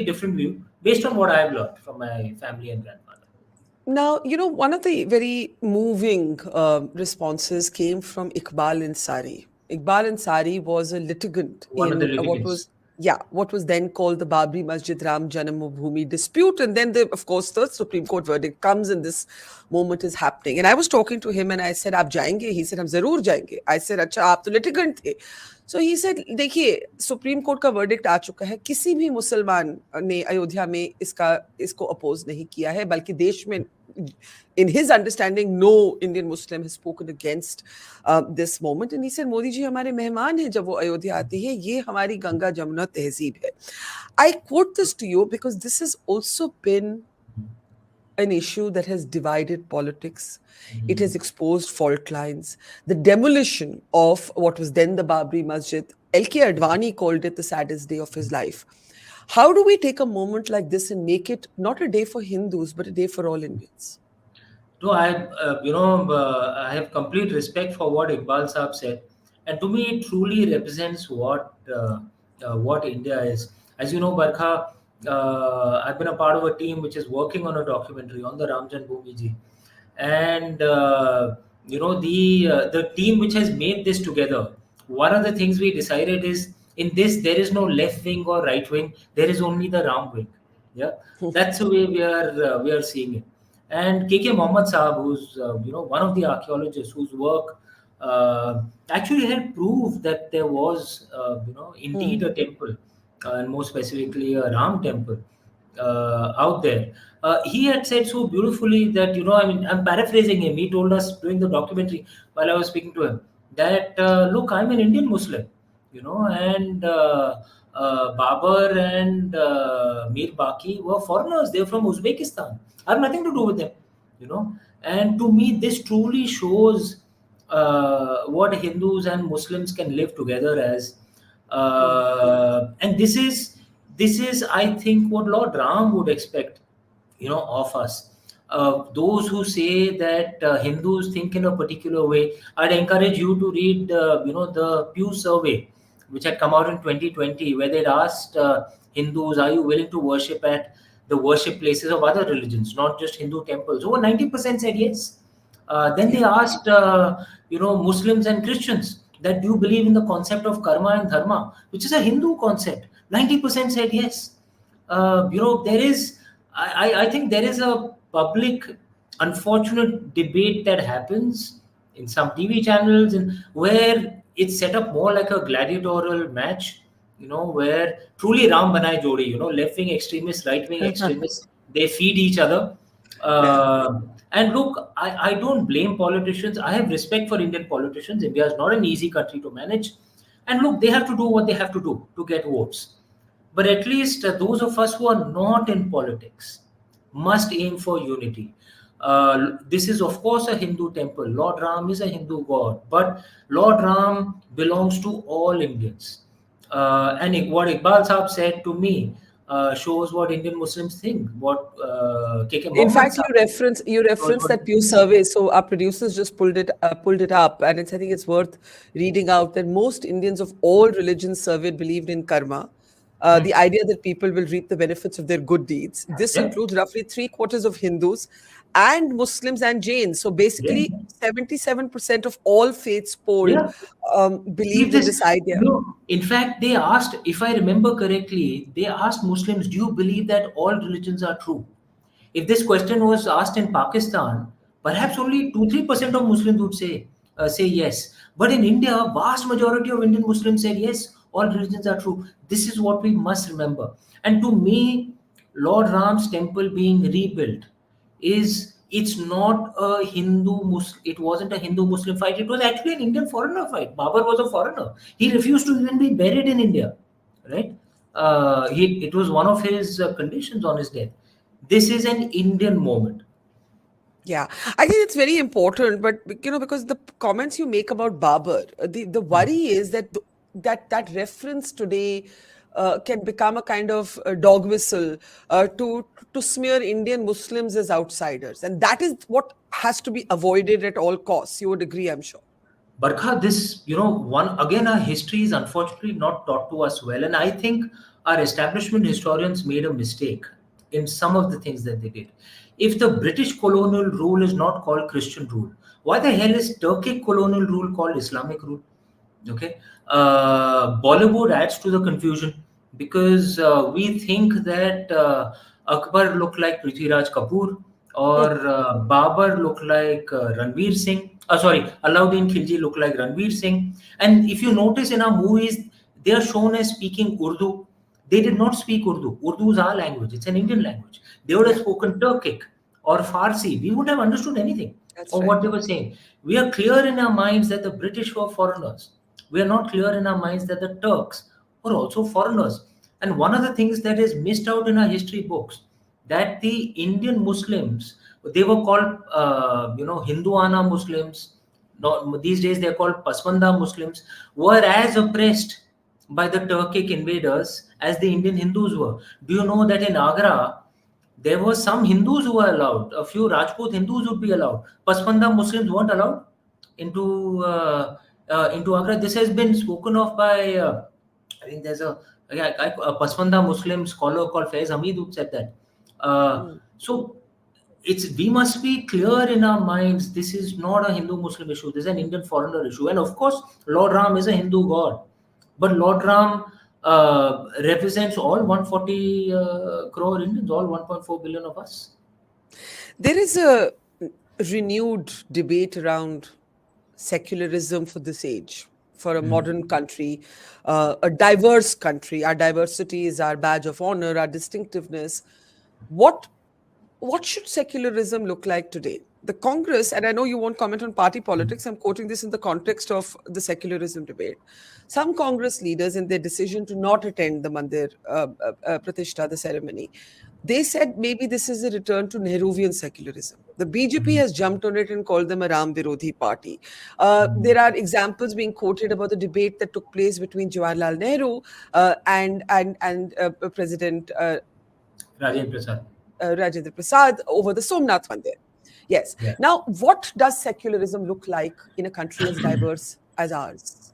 different view based on what I've learned from my family and grandfather. Now, one of the very moving responses came from Iqbal Ansari. Iqbal Ansari was a litigant One of the in litigants. what was then called the Babri Masjid Ram Janmabhoomi dispute. And then, of course, the Supreme Court verdict comes and this moment is happening. And I was talking to him and I said, "Aap jayenge?" He said, "Hum zarur jayenge." I said, "Acha, aap to litigant the." So he said, देखिए supreme court का verdict आ चुका है, किसी भी मुसलमान ने अयोध्या में इसको अपोज नहीं किया है, बल्कि देश में in his understanding no Indian Muslim has spoken against this moment. And he said, Modi ji हमारे मेहमान हैं जब वो अयोध्या आते हैं, ये हमारी गंगा जमुना तहजीब है. I quote this to you because this has also been an issue that has divided politics. It has exposed fault lines. The demolition of what was then the Babri Masjid, L.K. Advani called it the saddest day of his life. How do we take a moment like this and make it not a day for Hindus, but a day for all Indians? No, I have complete respect for what Iqbal Saab said, and to me, it truly represents what India is. As you know, Barkha, I've been a part of a team which is working on a documentary on the Ram Janmabhoomi ji, and the team which has made this together. One of the things we decided is in this there is no left wing or right wing. There is only the Ram wing. Yeah, that's the way we are seeing it. And K.K. Mohammed Saab, who's one of the archaeologists whose work actually helped prove that there was indeed a temple, and more specifically a Ram temple out there. He had said so beautifully that I mean, I'm paraphrasing him. He told us during the documentary while I was speaking to him that look, I'm an Indian Muslim, and Babar and Mir Baki were foreigners. They're from Uzbekistan. I have nothing to do with them, And to me, this truly shows what Hindus and Muslims can live together as. And this is, I think, what Lord Ram would expect, of us. Those who say that Hindus think in a particular way, I'd encourage you to read, the Pew survey, which had come out in 2020, where they'd asked Hindus, "Are you willing to worship at the worship places of other religions, not just Hindu temples?" Over 90% said yes. Then they asked, Muslims and Christians, that do you believe in the concept of karma and dharma, which is a Hindu concept? 90% said yes. There is, I think there is a public, unfortunate debate that happens in some TV channels and where it's set up more like a gladiatorial match, where truly Ram Banai Jodi, left wing extremists, right wing extremists, they feed each other. And look, I don't blame politicians. I have respect for Indian politicians. India is not an easy country to manage. And look, they have to do what they have to do to get votes. But at least those of us who are not in politics must aim for unity. This is, of course, a Hindu temple. Lord Ram is a Hindu god, but Lord Ram belongs to all Indians. And what Iqbal Saab said to me shows what Indian Muslims think. What K.K. In Mohammed fact, you Saab reference you shows reference what. that Pew survey. So our producers just pulled it up, and I think it's worth reading out that most Indians of all religions surveyed believed in karma. The idea that people will reap the benefits of their good deeds. This Yeah, includes roughly three-quarters of Hindus and Muslims and Jains. So yeah, basically, 77% of all faiths polled yeah. Believe believed in this. this idea. In fact, they asked, if I remember correctly, they asked Muslims, "Do you believe that all religions are true?" If this question was asked in Pakistan, perhaps only 2-3% of Muslims would say yes. But in India, vast majority of Indian Muslims said yes, all religions are true. This is what we must remember. And to me, Lord Ram's temple being rebuilt it's not a Hindu Muslim. It wasn't a Hindu Muslim fight. It was actually an Indian foreigner fight. Babar was a foreigner. He refused to even be buried in India, right? It was one of his conditions on his death. This is an Indian moment. Yeah, I think it's very important, but because the comments you make about Babar, the worry is that that reference today can become a kind of dog whistle to smear Indian Muslims as outsiders, and that is what has to be avoided at all costs. You would agree, I'm sure. Barkha, this, one again, our history is unfortunately not taught to us well. And I think our establishment historians made a mistake in some of the things that they did. If the British colonial rule is not called Christian rule, why the hell is Turkic colonial rule called Islamic rule? Okay. Bollywood adds to the confusion because we think that Akbar looked like Prithviraj Kapoor, or Babar looked like Ranveer Singh. Sorry, Alauddin Khilji looked like Ranveer Singh. And if you notice in our movies, they are shown as speaking Urdu. They did not speak Urdu. Urdu is our language. It's an Indian language. They would have Yeah, spoken Turkic or Farsi. We wouldn't have understood anything that's of right. what they were saying. We are clear in our minds that the British were foreigners. We are not clear in our minds that the Turks were also foreigners. And one of the things that is missed out in our history books, that the Indian Muslims, they were called Hinduana Muslims. No, these days they're called Paswanda Muslims, were as oppressed by the Turkic invaders as the Indian Hindus were. Do you know that in Agra there were some Hindus who were allowed? A few Rajput Hindus would be allowed. Paswanda Muslims weren't allowed into Agra. This has been spoken of by I think there's a Paswanda Muslim scholar called Faiz Hamid who said that. Mm. So we must be clear in our minds. This is not a Hindu Muslim issue. This is an Indian foreigner issue. And of course, Lord Ram is a Hindu god, but Lord Ram represents all 140 crore Indians, all 1.4 billion of us. There is a renewed debate around secularism for this age, for a modern country, a diverse country. Our diversity is our badge of honor, our distinctiveness. What what should secularism look like today? The Congress, and I know you won't comment on party politics, I'm quoting this in the context of the secularism debate. Some Congress leaders, in their decision to not attend the Mandir Pratishta, the ceremony, they said maybe this is a return to Nehruvian secularism. The BJP has jumped on it and called them a Ram Virodhi party. There are examples being quoted about the debate that took place between Jawaharlal Nehru and President Rajendra Prasad. Rajendra Prasad over the Somnath Mandir. Yes. Yeah. Now, what does secularism look like in a country as diverse as ours?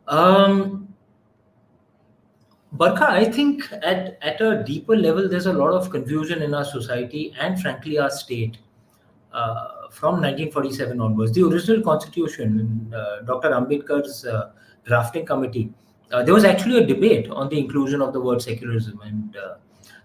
Um, Barkha, I think at a deeper level, there's a lot of confusion in our society and, frankly, our state. From 1947 onwards, the original constitution, Dr. Ambedkar's drafting committee, there was actually a debate on the inclusion of the word secularism, and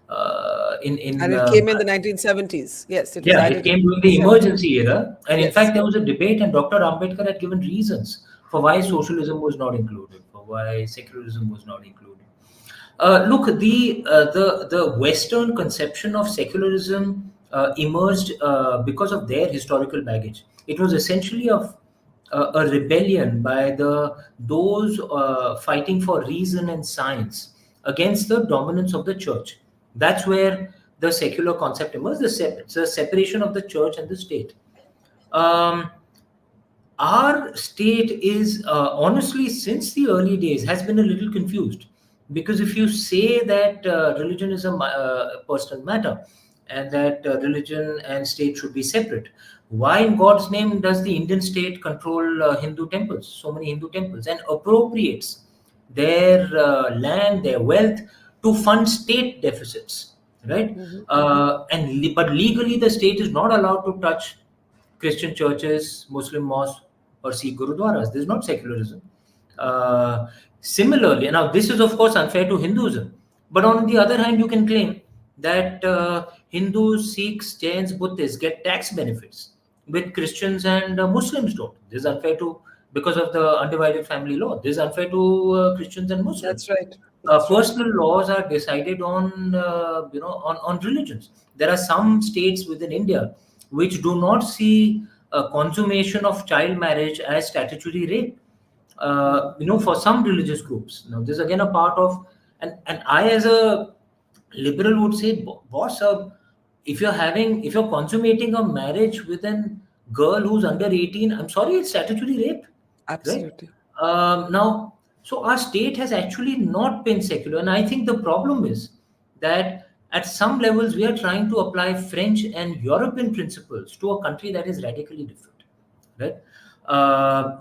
And it came in the 1970s. Yes, it was yeah, it added in came during the 1970s. emergency era, and in Yes. fact, there was a debate, and Dr. Ambedkar had given reasons for why socialism was not included, for why secularism was not included. Look, the Western conception of secularism emerged because of their historical baggage. It was essentially a rebellion by those fighting for reason and science against the dominance of the church. That's where the secular concept emerged, the separation of the church and the state. Um, our state is honestly, since the early days, has been a little confused, because if you say that religion is a personal matter, and that religion and state should be separate, why in God's name does the Indian state control Hindu temples, so many Hindu temples, and appropriates their land, their wealth, to fund state deficits, right? Mhm. But legally the state is not allowed to touch Christian churches, Muslim mosques, or Sikh gurudwaras. This is not secularism. Similarly, now this is of course unfair to Hinduism, but on the other hand, you can claim that Hindus, Sikhs, Jains, Buddhists get tax benefits, with Christians and Muslims don't. This is unfair to, because of the undivided family law. This is unfair to Christians and That's Muslims. right. That's right. Personal laws are decided on on religions. There are some states within India which do not see consummation of child marriage as statutory rape. Mhm. For some religious groups. Now, this is again a part of, and I as a liberal would say, boss, if you're consummating a marriage with a girl who's under 18, I'm sorry, it's statutory rape, right? Absolutely. Now, so our state has actually not been secular, and I think the problem is that at some levels we are trying to apply French and European principles to a country that is radically different, right? Uh,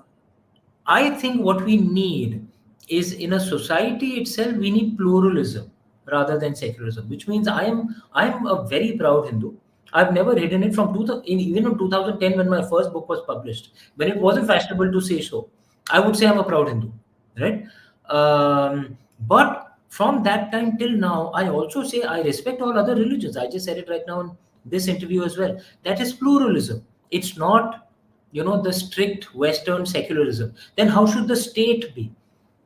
I think what we need is in a society itself we need pluralism rather than secularism, which means I'm a very proud Hindu. I've never hidden it from even in 2010 when my first book was published, when it wasn't fashionable to say so. I would say I'm a proud Hindu, right? But from that time till now, I also say I respect all other religions. I just said it right now in this interview as well. That is pluralism. It's not, the strict Western secularism. Then how should the state be?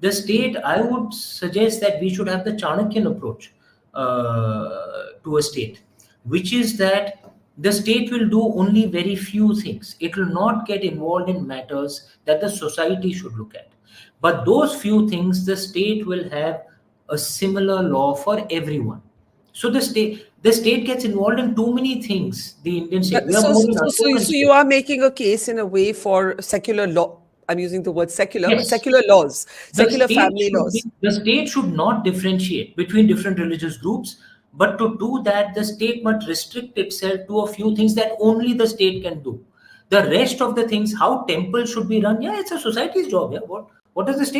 The state, I would suggest that we should have the Chanakyan approach to a state, which is that the state will do only very few things. It will not get involved in matters that the society should look at. But those few things, the state will have a similar law for everyone. So the state gets involved in too many things. The Indian Yeah, state, we are more in unspoken so you state. are making a case in a way for secular law. I'm using the word secular, but Yes, secular laws, the secular state family should be laws. the state should not differentiate between different religious groups, but to do that the state must restrict itself to a few things that only the state can do. The rest of the things, how temples should be run, yeah, it's a society's job. Yeah, what does the state